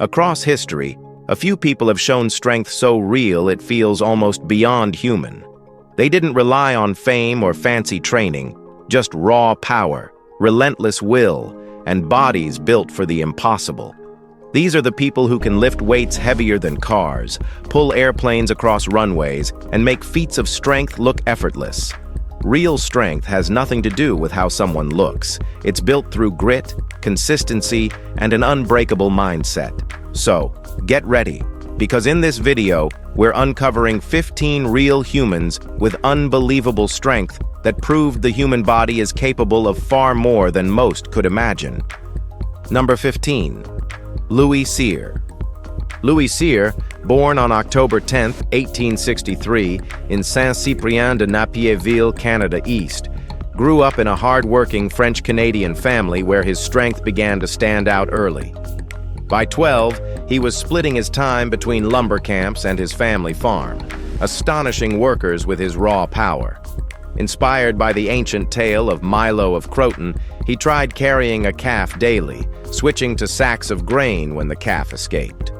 Across history, a few people have shown strength so real it feels almost beyond human. They didn't rely on fame or fancy training, just raw power, relentless will, and bodies built for the impossible. These are the people who can lift weights heavier than cars, pull airplanes across runways, and make feats of strength look effortless. Real strength has nothing to do with how someone looks. It's built through grit, consistency, and an unbreakable mindset. So, get ready, because in this video, we're uncovering 15 real humans with unbelievable strength that proved the human body is capable of far more than most could imagine. Number 15. Louis Cyr. Louis Cyr, born on October 10, 1863, in Saint-Cyprien-de-Napierville, Canada East, grew up in a hard-working French-Canadian family where his strength began to stand out early. By 12, he was splitting his time between lumber camps and his family farm, astonishing workers with his raw power. Inspired by the ancient tale of Milo of Croton, he tried carrying a calf daily, switching to sacks of grain when the calf escaped.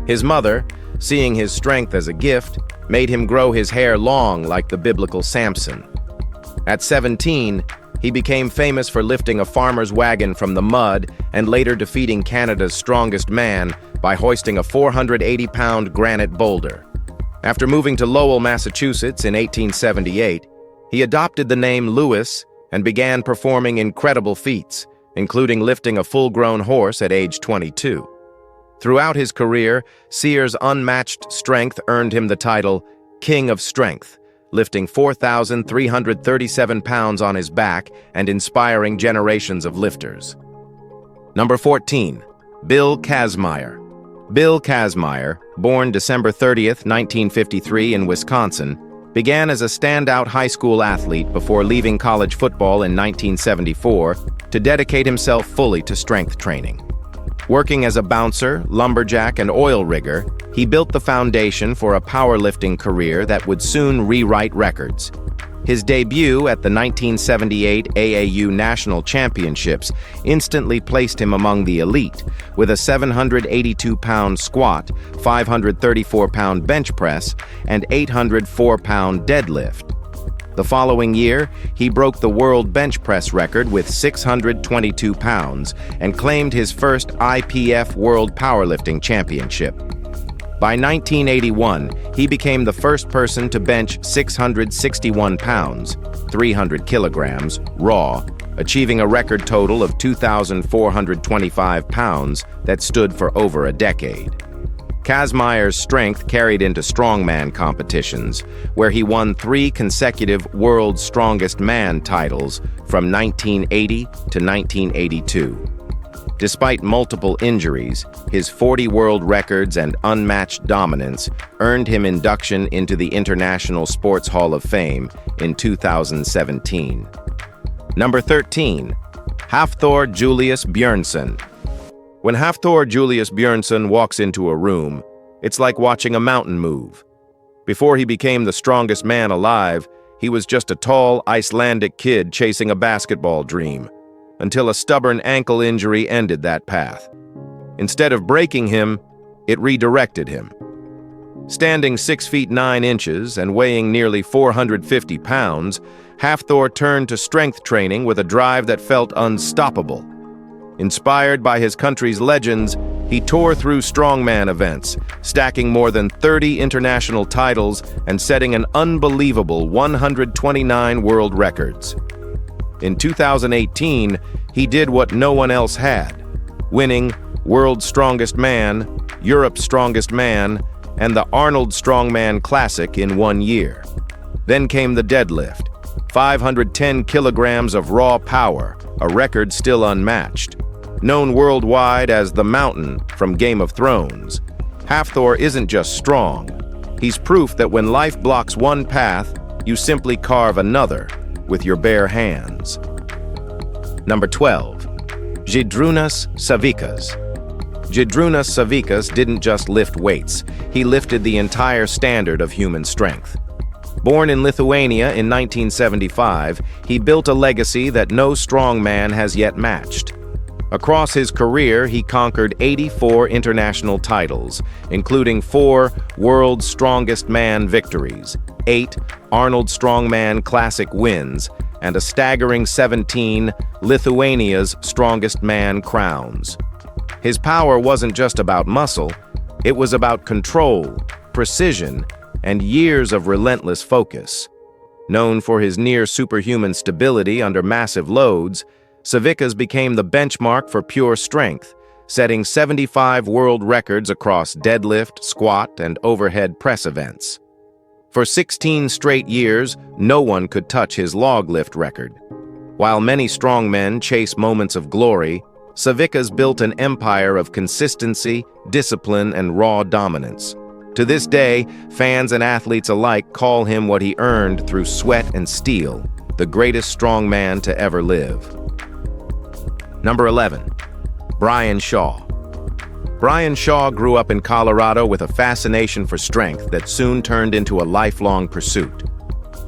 His mother, seeing his strength as a gift, made him grow his hair long like the biblical Samson. At 17, he became famous for lifting a farmer's wagon from the mud and later defeating Canada's strongest man by hoisting a 480-pound granite boulder. After moving to Lowell, Massachusetts in 1878, he adopted the name Louis and began performing incredible feats, including lifting a full-grown horse at age 22. Throughout his career, Cyr's unmatched strength earned him the title King of Strength, lifting 4,337 pounds on his back and inspiring generations of lifters. Number 14. Bill Kazmaier. Bill Kazmaier, born December 30th, 1953 in Wisconsin, began as a standout high school athlete before leaving college football in 1974 to dedicate himself fully to strength training. Working as a bouncer, lumberjack, and oil rigger, he built the foundation for a powerlifting career that would soon rewrite records. His debut at the 1978 AAU National Championships instantly placed him among the elite, with a 782-pound squat, 534-pound bench press, and 804-pound deadlift. The following year, he broke the world bench press record with 622 pounds and claimed his first IPF World Powerlifting Championship. By 1981, he became the first person to bench 661 pounds, 300 kilograms, raw, achieving a record total of 2,425 pounds that stood for over a decade. Kazmaier's strength carried into strongman competitions, where he won 3 consecutive World's Strongest Man titles from 1980 to 1982. Despite multiple injuries, his 40 world records and unmatched dominance earned him induction into the International Sports Hall of Fame in 2017. Number 13. Hafthor Julius Bjørnson. When Hafthor Julius Bjørnson walks into a room, it's like watching a mountain move. Before he became the strongest man alive, he was just a tall Icelandic kid chasing a basketball dream, until a stubborn ankle injury ended that path. Instead of breaking him, it redirected him. Standing 6 feet 9 inches and weighing nearly 450 pounds, Hafthor turned to strength training with a drive that felt unstoppable. Inspired by his country's legends, he tore through strongman events, stacking more than 30 international titles and setting an unbelievable 129 world records. In 2018, he did what no one else had, winning World's Strongest Man, Europe's Strongest Man, and the Arnold Strongman Classic in 1 year. Then came the deadlift, 510 kilograms of raw power, a record still unmatched. Known worldwide as the Mountain from Game of Thrones, Hafthor isn't just strong. He's proof that when life blocks one path, you simply carve another with your bare hands. Number 12. Žydrūnas Savikas. Žydrūnas Savikas didn't just lift weights, he lifted the entire standard of human strength. Born in Lithuania in 1975, he built a legacy that no strong man has yet matched. Across his career, he conquered 84 international titles, including 4 World's Strongest Man victories, 8 Arnold Strongman Classic wins, and a staggering 17 Lithuania's Strongest Man crowns. His power wasn't just about muscle, it was about control, precision, and years of relentless focus. Known for his near-superhuman stability under massive loads, Savikas became the benchmark for pure strength, setting 75 world records across deadlift, squat, and overhead press events. For 16 straight years, no one could touch his log lift record. While many strongmen chase moments of glory, Savikas built an empire of consistency, discipline, and raw dominance. To this day, fans and athletes alike call him what he earned through sweat and steel, the greatest strongman to ever live. Number 11. Brian Shaw. Brian Shaw grew up in Colorado with a fascination for strength that soon turned into a lifelong pursuit.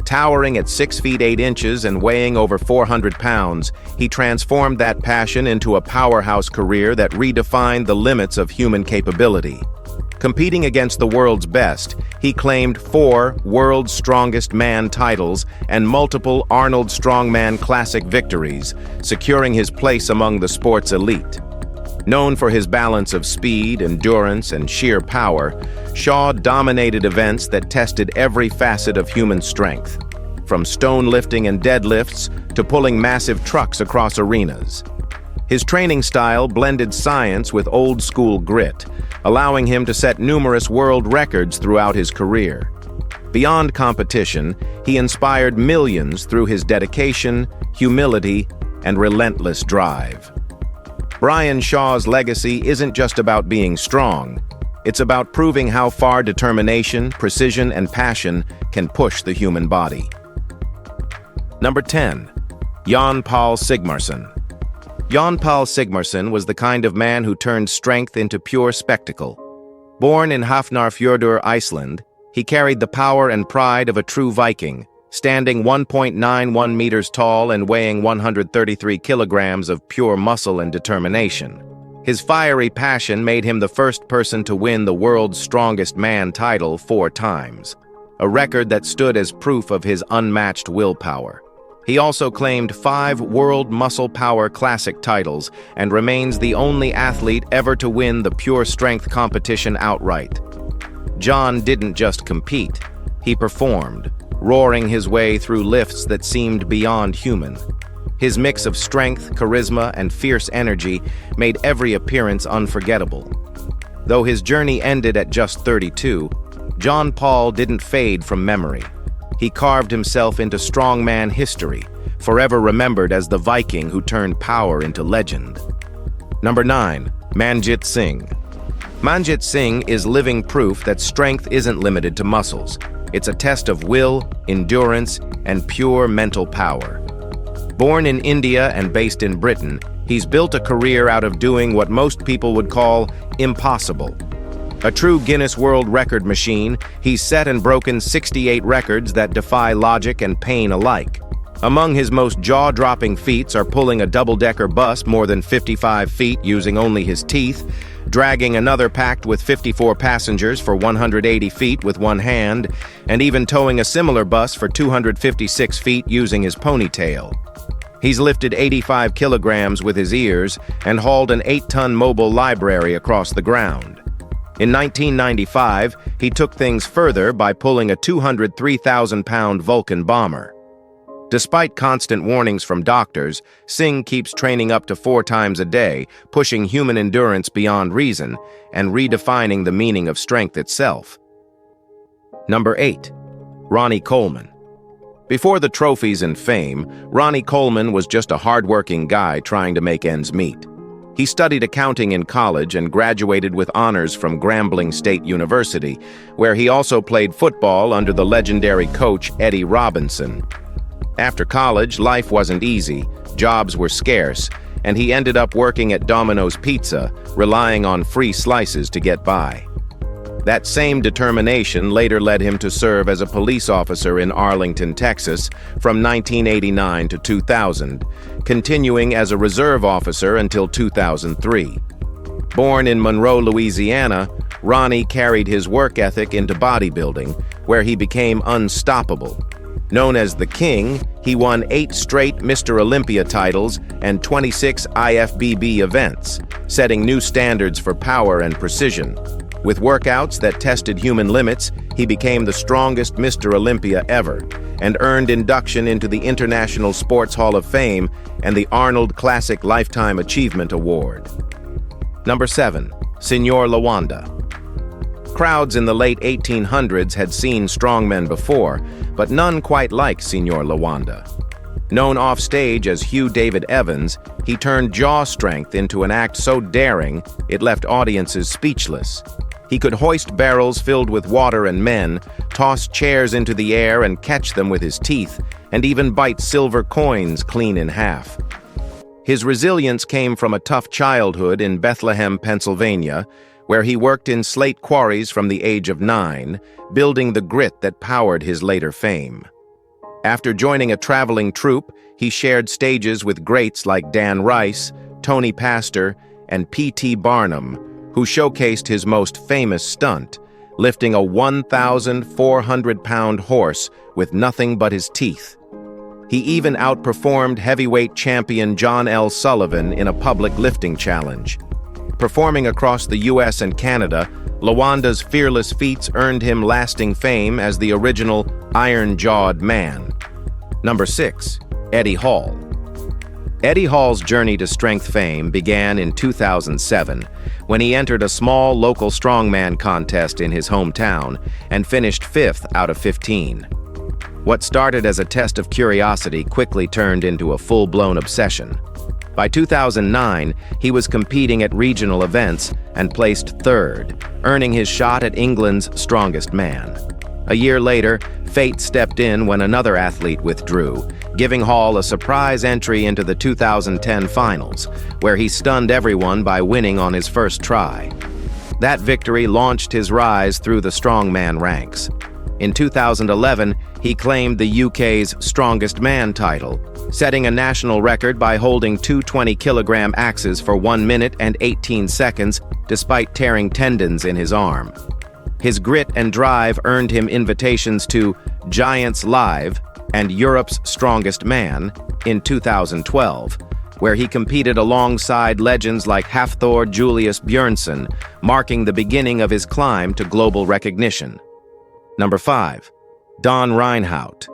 Towering at 6 feet 8 inches and weighing over 400 pounds, he transformed that passion into a powerhouse career that redefined the limits of human capability. Competing against the world's best, he claimed 4 World's Strongest Man titles and multiple Arnold Strongman Classic victories, securing his place among the sport's elite. Known for his balance of speed, endurance, and sheer power, Shaw dominated events that tested every facet of human strength, from stone lifting and deadlifts to pulling massive trucks across arenas. His training style blended science with old-school grit, allowing him to set numerous world records throughout his career. Beyond competition, he inspired millions through his dedication, humility, and relentless drive. Brian Shaw's legacy isn't just about being strong. It's about proving how far determination, precision, and passion can push the human body. Number 10. Jan Paul Sigmarsson. Jan Paul Sigmarsson was the kind of man who turned strength into pure spectacle. Born in Hafnarfjordur, Iceland, he carried the power and pride of a true Viking, standing 1.91 meters tall and weighing 133 kilograms of pure muscle and determination. His fiery passion made him the first person to win the World's Strongest Man title 4 times, a record that stood as proof of his unmatched willpower. He also claimed 5 World Muscle Power Classic titles and remains the only athlete ever to win the pure strength competition outright. John didn't just compete, he performed, roaring his way through lifts that seemed beyond human. His mix of strength, charisma, and fierce energy made every appearance unforgettable. Though his journey ended at just 32, Jan Paul didn't fade from memory. He carved himself into strongman history, forever remembered as the Viking who turned power into legend. Number 9. Manjit Singh. Manjit Singh is living proof that strength isn't limited to muscles. It's a test of will, endurance, and pure mental power. Born in India and based in Britain, he's built a career out of doing what most people would call impossible. A true Guinness World Record machine, he's set and broken 68 records that defy logic and pain alike. Among his most jaw-dropping feats are pulling a double-decker bus more than 55 feet using only his teeth, dragging another packed with 54 passengers for 180 feet with one hand, and even towing a similar bus for 256 feet using his ponytail. He's lifted 85 kilograms with his ears and hauled an 8-ton mobile library across the ground. In 1995, he took things further by pulling a 203,000-pound Vulcan bomber. Despite constant warnings from doctors, Singh keeps training up to 4 times a day, pushing human endurance beyond reason and redefining the meaning of strength itself. Number 8. Ronnie Coleman. Before the trophies and fame, Ronnie Coleman was just a hard-working guy trying to make ends meet. He studied accounting in college and graduated with honors from Grambling State University, where he also played football under the legendary coach Eddie Robinson. After college, life wasn't easy, jobs were scarce, and he ended up working at Domino's Pizza, relying on free slices to get by. That same determination later led him to serve as a police officer in Arlington, Texas, from 1989 to 2000, continuing as a reserve officer until 2003. Born in Monroe, Louisiana, Ronnie carried his work ethic into bodybuilding, where he became unstoppable. Known as the King, he won 8 straight Mr. Olympia titles and 26 IFBB events, setting new standards for power and precision. With workouts that tested human limits, he became the strongest Mr. Olympia ever and earned induction into the International Sports Hall of Fame and the Arnold Classic Lifetime Achievement Award. Number 7. Señor Lawanda. Crowds in the late 1800s had seen strongmen before, but none quite like Señor Lawanda. Known offstage as Hugh David Evans, he turned jaw strength into an act so daring it left audiences speechless. He could hoist barrels filled with water and men, toss chairs into the air and catch them with his teeth, and even bite silver coins clean in half. His resilience came from a tough childhood in Bethlehem, Pennsylvania, where he worked in slate quarries from the age of 9, building the grit that powered his later fame. After joining a traveling troupe, he shared stages with greats like Dan Rice, Tony Pastor, and P.T. Barnum, who showcased his most famous stunt, lifting a 1,400-pound horse with nothing but his teeth. He even outperformed heavyweight champion John L. Sullivan in a public lifting challenge. Performing across the U.S. and Canada, Lawanda's fearless feats earned him lasting fame as the original iron-jawed man. Number 6. Eddie Hall. Eddie Hall's journey to strength fame began in 2007 when he entered a small local strongman contest in his hometown and finished 5th out of 15. What started as a test of curiosity quickly turned into a full-blown obsession. By 2009, he was competing at regional events and placed 3rd, earning his shot at England's Strongest Man. A year later, fate stepped in when another athlete withdrew, giving Hall a surprise entry into the 2010 finals, where he stunned everyone by winning on his first try. That victory launched his rise through the strongman ranks. In 2011, he claimed the UK's Strongest Man title, setting a national record by holding 2 20-kilogram axes for 1 minute and 18 seconds despite tearing tendons in his arm. His grit and drive earned him invitations to Giants Live and Europe's Strongest Man in 2012, where he competed alongside legends like Hafthor Julius Björnsson, marking the beginning of his climb to global recognition. Number 5. Don Reinhardt.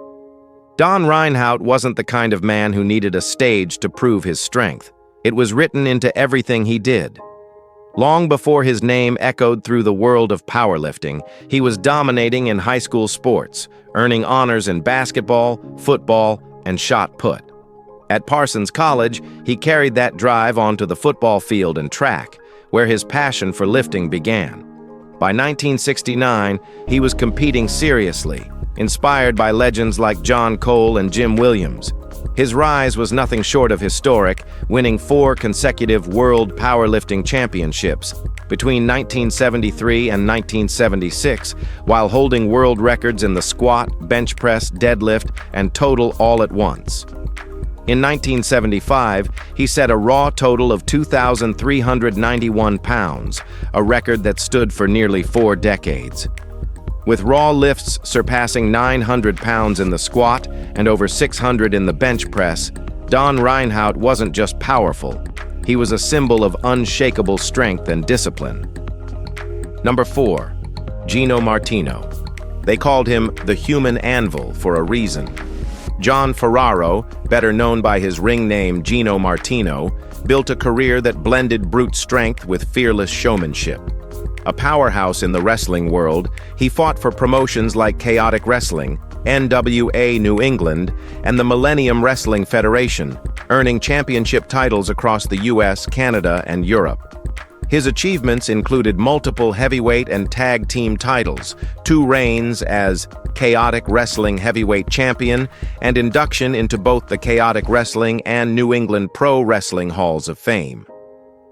Don Reinhardt wasn't the kind of man who needed a stage to prove his strength. It was written into everything he did. Long before his name echoed through the world of powerlifting, he was dominating in high school sports, earning honors in basketball, football, and shot put. At Parsons College, he carried that drive onto the football field and track, where his passion for lifting began. By 1969, he was competing seriously, inspired by legends like John Cole and Jim Williams. His rise was nothing short of historic, winning 4 consecutive World Powerlifting Championships between 1973 and 1976, while holding world records in the squat, bench press, deadlift, and total all at once. In 1975, he set a raw total of 2,391 pounds, a record that stood for nearly 4 decades. With raw lifts surpassing 900 pounds in the squat and over 600 in the bench press, Don Reinhardt wasn't just powerful, he was a symbol of unshakable strength and discipline. Number 4. Gino Martino. They called him the Human Anvil for a reason. John Ferraro, better known by his ring name Gino Martino, built a career that blended brute strength with fearless showmanship. A powerhouse in the wrestling world, he fought for promotions like Chaotic Wrestling, NWA New England, and the Millennium Wrestling Federation, earning championship titles across the US, Canada, and Europe. His achievements included multiple heavyweight and tag team titles, 2 reigns as Chaotic Wrestling Heavyweight Champion, and induction into both the Chaotic Wrestling and New England Pro Wrestling Halls of Fame.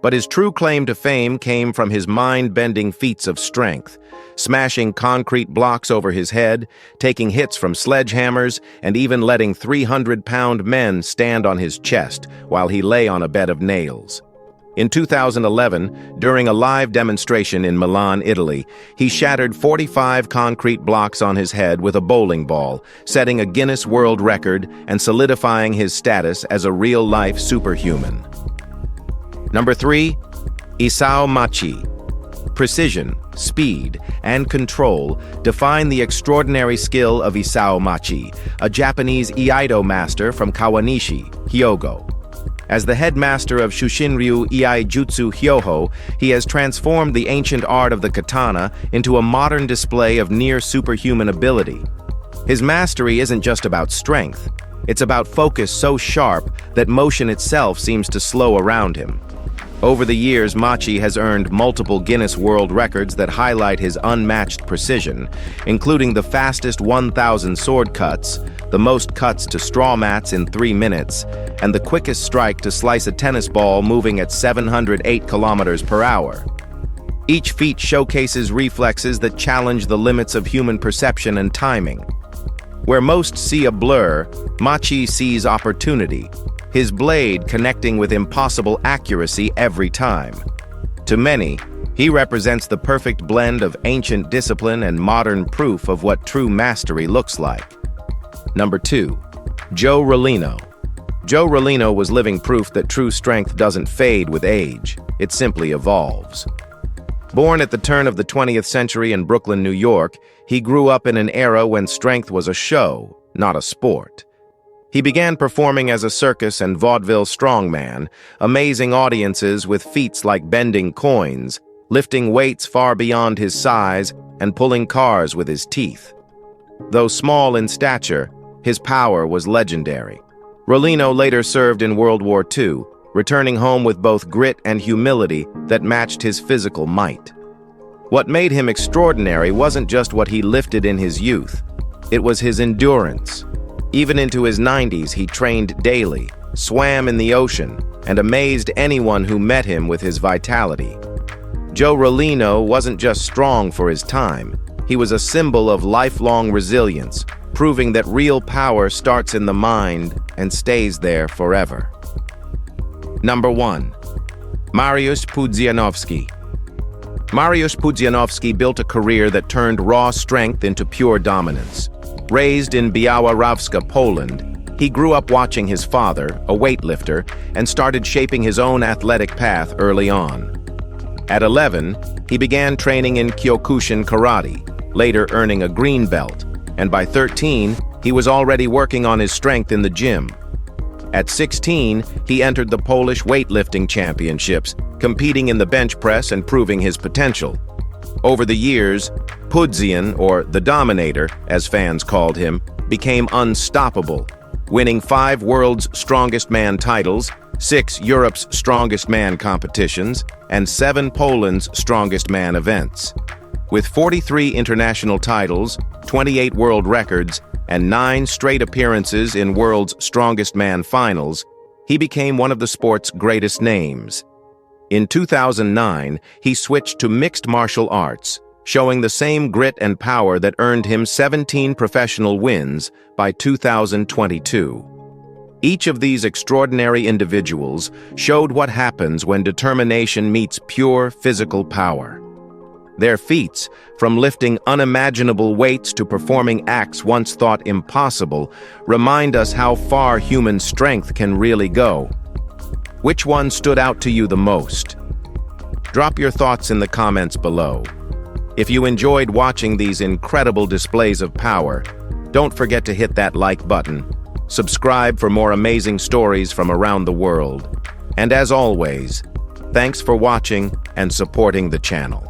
But his true claim to fame came from his mind-bending feats of strength, smashing concrete blocks over his head, taking hits from sledgehammers, and even letting 300-pound men stand on his chest while he lay on a bed of nails. In 2011, during a live demonstration in Milan, Italy, he shattered 45 concrete blocks on his head with a bowling ball, setting a Guinness World Record and solidifying his status as a real-life superhuman. Number 3. Isao Machi. Precision, speed, and control define the extraordinary skill of Isao Machi, a Japanese Iaido master from Kawanishi, Hyogo. As the headmaster of Shushinryu Iaijutsu Hyoho, he has transformed the ancient art of the katana into a modern display of near-superhuman ability. His mastery isn't just about strength, it's about focus so sharp that motion itself seems to slow around him. Over the years, Machi has earned multiple Guinness World Records that highlight his unmatched precision, including the fastest 1,000 sword cuts, the most cuts to straw mats in 3 minutes, and the quickest strike to slice a tennis ball moving at 708 kilometers per hour. Each feat showcases reflexes that challenge the limits of human perception and timing. Where most see a blur, Machi sees opportunity, his blade connecting with impossible accuracy every time. To many, he represents the perfect blend of ancient discipline and modern proof of what true mastery looks like. Number 2. Joe Rollino. Joe Rollino was living proof that true strength doesn't fade with age, it simply evolves. Born at the turn of the 20th century in Brooklyn, New York, he grew up in an era when strength was a show, not a sport. He began performing as a circus and vaudeville strongman, amazing audiences with feats like bending coins, lifting weights far beyond his size, and pulling cars with his teeth. Though small in stature, his power was legendary. Rollino later served in World War II, returning home with both grit and humility that matched his physical might. What made him extraordinary wasn't just what he lifted in his youth, it was his endurance. Even into his 90s, he trained daily, swam in the ocean, and amazed anyone who met him with his vitality. Joe Rollino wasn't just strong for his time, he was a symbol of lifelong resilience, proving that real power starts in the mind and stays there forever. Number 1. Mariusz Pudzianowski. Mariusz Pudzianowski built a career that turned raw strength into pure dominance. Raised in Białawieża, Poland, he grew up watching his father, a weightlifter, and started shaping his own athletic path early on. At 11, he began training in Kyokushin karate, later earning a green belt, and by 13, he was already working on his strength in the gym. At 16, he entered the Polish weightlifting championships, competing in the bench press and proving his potential. Over the years, Pudzian, or the Dominator, as fans called him, became unstoppable, winning 5 World's Strongest Man titles, 6 Europe's Strongest Man competitions, and 7 Poland's Strongest Man events. With 43 international titles, 28 world records, and 9 straight appearances in World's Strongest Man finals, he became one of the sport's greatest names. In 2009, he switched to mixed martial arts, showing the same grit and power that earned him 17 professional wins by 2022. Each of these extraordinary individuals showed what happens when determination meets pure physical power. Their feats, from lifting unimaginable weights to performing acts once thought impossible, remind us how far human strength can really go. Which one stood out to you the most? Drop your thoughts in the comments below. If you enjoyed watching these incredible displays of power, don't forget to hit that like button, subscribe for more amazing stories from around the world, and as always, thanks for watching and supporting the channel.